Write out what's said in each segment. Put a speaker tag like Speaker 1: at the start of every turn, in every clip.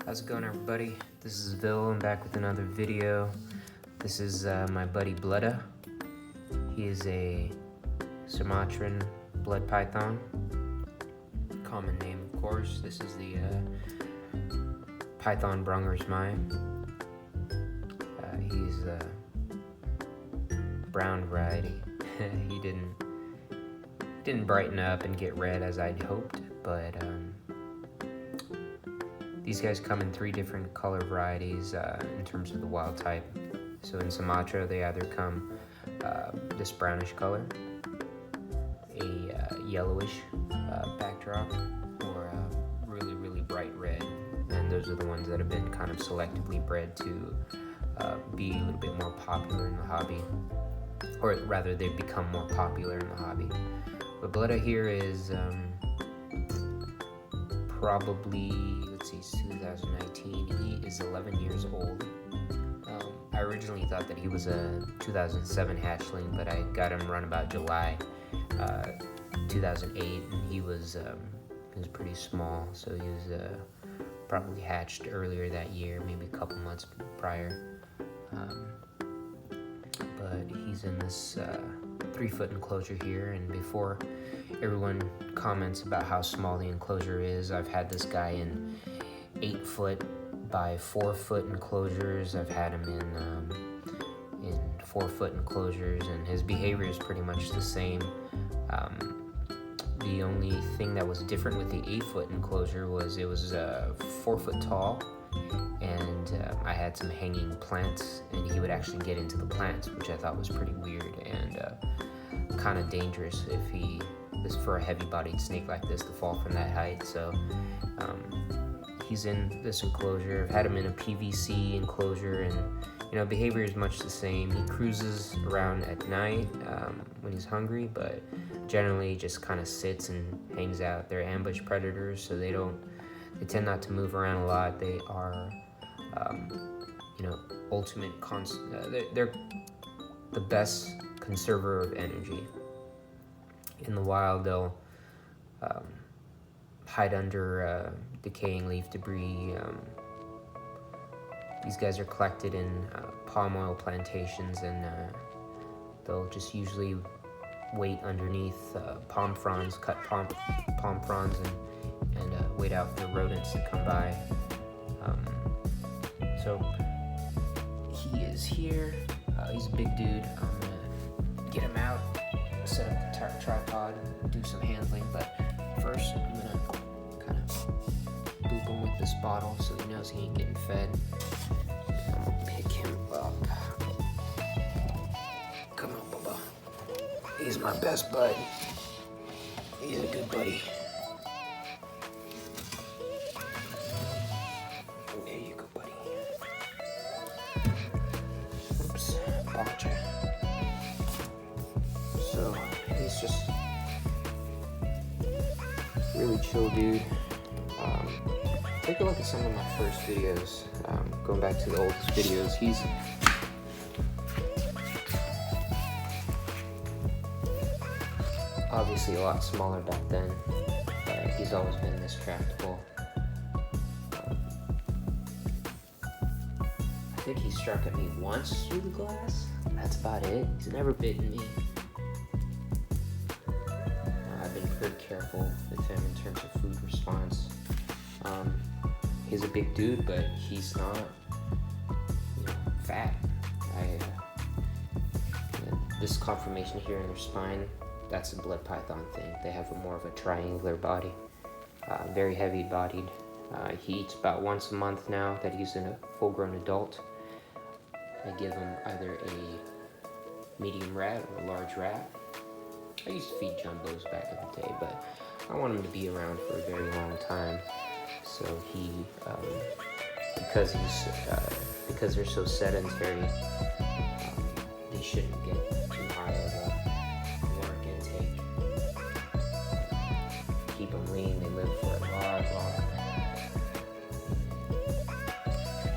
Speaker 1: How's it going, everybody? This is Bill. I'm back with another video. This is my buddy Blooduh. He is a Sumatran blood python. Common name, of course. This is the Python Brunger's mine. He's a brown variety. He didn't brighten up and get red as I'd hoped, but these guys come in 3 different color varieties in terms of the wild type. So in Sumatra, they either come this brownish color, a yellowish backdrop, or a really bright red. And those are the ones that have been kind of selectively bred to be a little bit more popular in the hobby. Or rather, they've become more popular in the hobby. But Blooduh here is probably, let's see, 2019. He is 11 years old. I originally thought that he was a 2007 hatchling, but I got him around about July 2008, and he was pretty small, so he was probably hatched earlier that year, maybe a couple months prior. But he's in this 3-foot enclosure here, and before everyone comments about how small the enclosure is, I've had this guy in 8-foot by 4-foot enclosures. I've had him in 4-foot enclosures, and his behavior is pretty much the same. The only thing that was different with the 8-foot enclosure was it was 4 foot tall, and I had some hanging plants, and he would actually get into the plants, which I thought was pretty weird and kind of dangerous if he was for a heavy-bodied snake like this to fall from that height. So he's in this enclosure. I've had him in a PVC enclosure, and behavior is much the same. He cruises around at night when he's hungry, but generally just kind of sits and hangs out. They're ambush predators, so they tend not to move around a lot. They are ultimate they're the best conserver of energy. In the wild, they'll hide under decaying leaf debris. These guys are collected in palm oil plantations, and they'll just usually wait underneath palm fronds, cut palm fronds, and wait out for rodents to come by. So he is here. He's a big dude. I'm gonna get him out, set up the tripod, and do some handling. But first, I'm gonna kind of boop him with this bottle so he knows he ain't getting fed. I'm gonna pick him up. Come on, Bubba. He's my best bud. He's a good buddy. There you go, buddy. Oops, bopped you. So he's just really chill dude. Take a look at some of my first videos. Going back to the oldest videos, he's obviously a lot smaller back then, but he's always been this tractable. I think he struck at me once through the glass. That's about it. He's never bitten me. I've been pretty careful with him in terms of food response. He's a big dude, but he's not, fat. This conformation here in their spine, that's a blood python thing. They have more of a triangular body, very heavy bodied. He eats about once a month now that he's a full-grown adult. I give him either a medium rat or a large rat. I used to feed jumbos back in the day, but I want him to be around for a very long time. So he, because they're so sedentary, they shouldn't get too high of a work intake. Keep them lean. They live for a lot longer.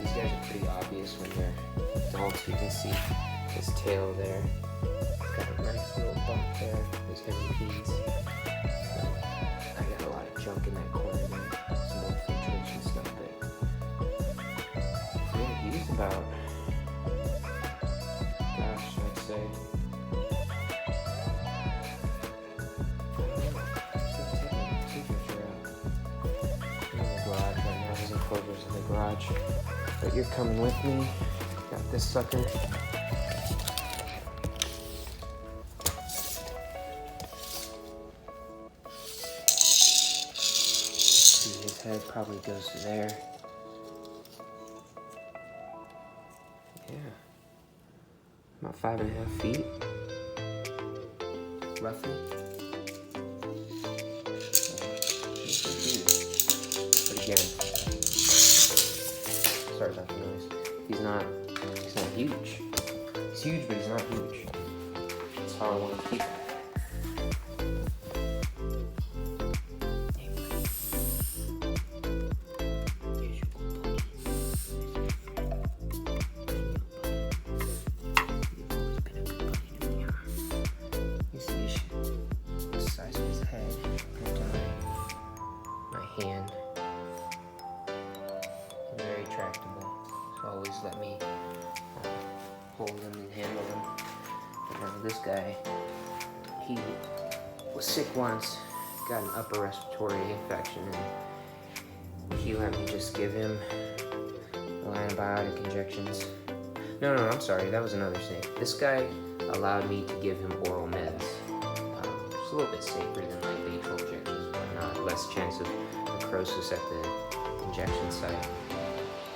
Speaker 1: These guys are pretty obvious when they're adults. You can see his tail there. He's got a nice little bump there. His MVPs. I got a lot of junk in that corner there. Some old filtration stuff, but about, gosh, I'd say, Clover's in the garage, but you're coming with me. Got this sucker. See, his head probably goes to there. Yeah, about 5.5 feet, roughly. But again, sorry about the noise. He's not huge. He's huge, but he's not huge. That's how I want to keep him. You see the size of his head compared to my hand. Very tractable. So always let me hold him and handle him. But now this guy, he was sick once, got an upper respiratory infection, and he let me just give him antibiotic injections. No, I'm sorry, that was another snake. This guy allowed me to give him oral meds. It's a little bit safer than like lethal injections and whatnot. Less chance of necrosis at the injection site.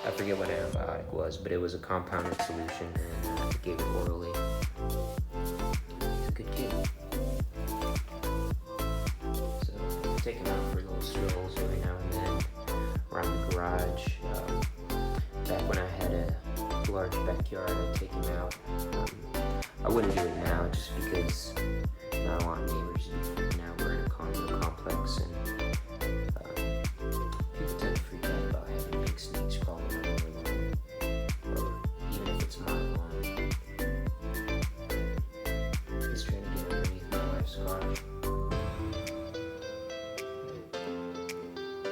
Speaker 1: I forget what antibiotic was, but it was a compounded solution, and I gave it orally. He's a good kid. So I take him out for little strolls every now and then around the garage. Back when I had a large backyard, I'd take him out. I wouldn't do it now just because I don't want neighbors to be freaking out. We're in a condo complex, and people tend to freak out about having big snakes crawling all over them, or even if it's my lawn. He's trying to get underneath my wife's car.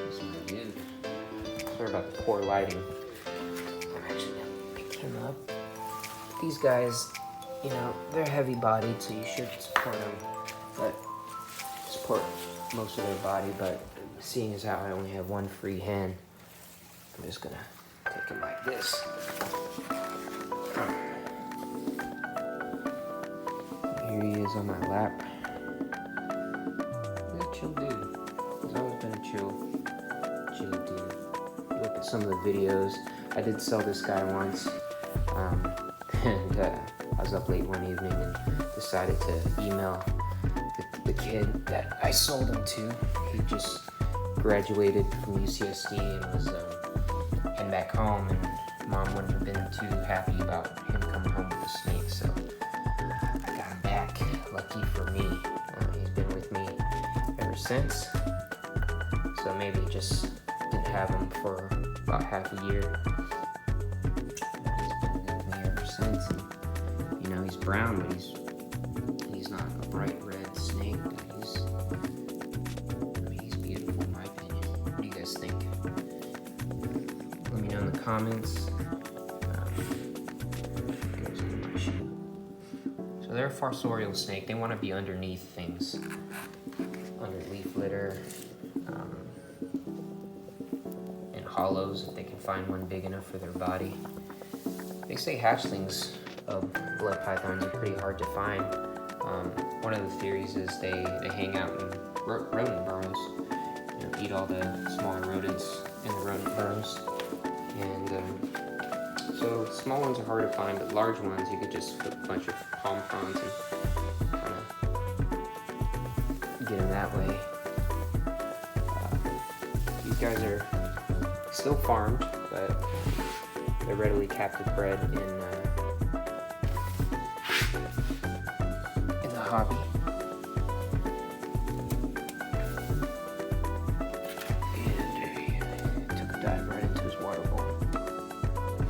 Speaker 1: He's my dude. Sorry about the poor lighting. I'm actually gonna pick him up. These guys, you know, they're heavy-bodied, so you should support them, but support most of their body. But seeing as how I only have one free hand, I'm just gonna take him like this. Here he is on my lap. He's a chill dude. He's always been a chill dude. Look at some of the videos. I did sell this guy once, and I was up late one evening and decided to email the kid that I sold him to. He just graduated from UCSD and was heading back home, and Mom wouldn't have been too happy about him coming home with a snake, so I got him back. Lucky for me. He's been with me ever since, so maybe just didn't have him for about half a year. He's been with me ever since, and you know, he's brown, but he's not a bright red snake. He's beautiful in my opinion. What do you guys think? Let me know in the comments. Goes into my shoe. So they're a fossorial snake. They want to be underneath things, under leaf litter, in hollows if they can find one big enough for their body. They say hatchlings of blood pythons are pretty hard to find. One of the theories is they hang out in rodent burrows, you know, eat all the smaller rodents in the rodent burrows. And so small ones are hard to find, but large ones you could just put a bunch of palm fronds and kind of get them that way. These guys are still farmed, but they're readily captive bred in the hobby. And he took a dive right into his water bowl.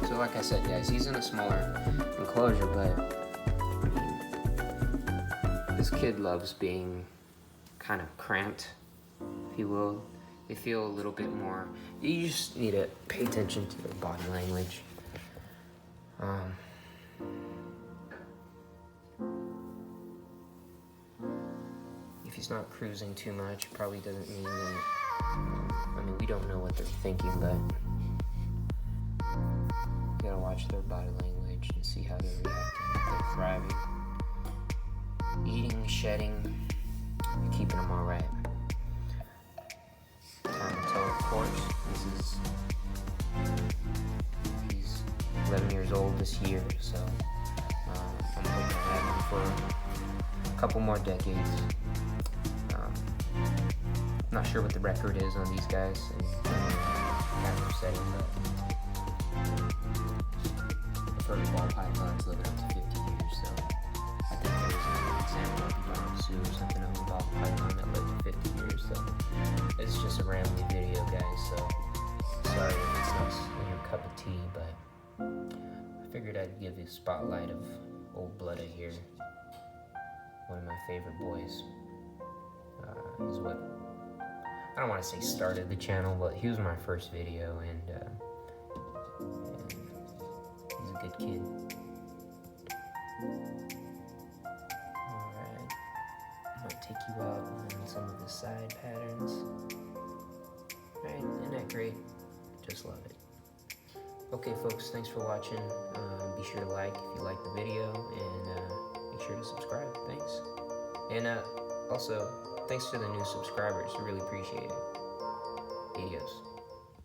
Speaker 1: So like I said, guys, he's in a smaller enclosure, but I mean, this kid loves being kind of cramped, if you will. They feel a little bit more, you just need to pay attention to their body language. Um, if he's not cruising too much, probably doesn't mean that, I mean, we don't know what they're thinking, but you gotta watch their body language and see how they're reacting, if they're thriving, eating, shedding, keeping them all right. Time to tell, of course. He's 11 years old this year, so I'm hoping to have him for a couple more decades. Not sure what the record is on these guys in capture setting, but I've heard of ball pythons living up to 50 years, so I think there was an example of the Blooduh or something of a ball python that lived 50 years, so it's just a rambling video, guys, so sorry if it's not your cup of tea, but I figured I'd give you a spotlight of old Blooduh here, one of my favorite boys. He's what, I don't want to say started the channel, but he was my first video, and he's a good kid. Alright, I'll take you out on some of the side patterns. Alright, isn't that great? Just love it. Okay folks, thanks for watching. Be sure to like if you like the video, and make sure to subscribe. Thanks. And also, thanks to the new subscribers. I really appreciate it. Adios.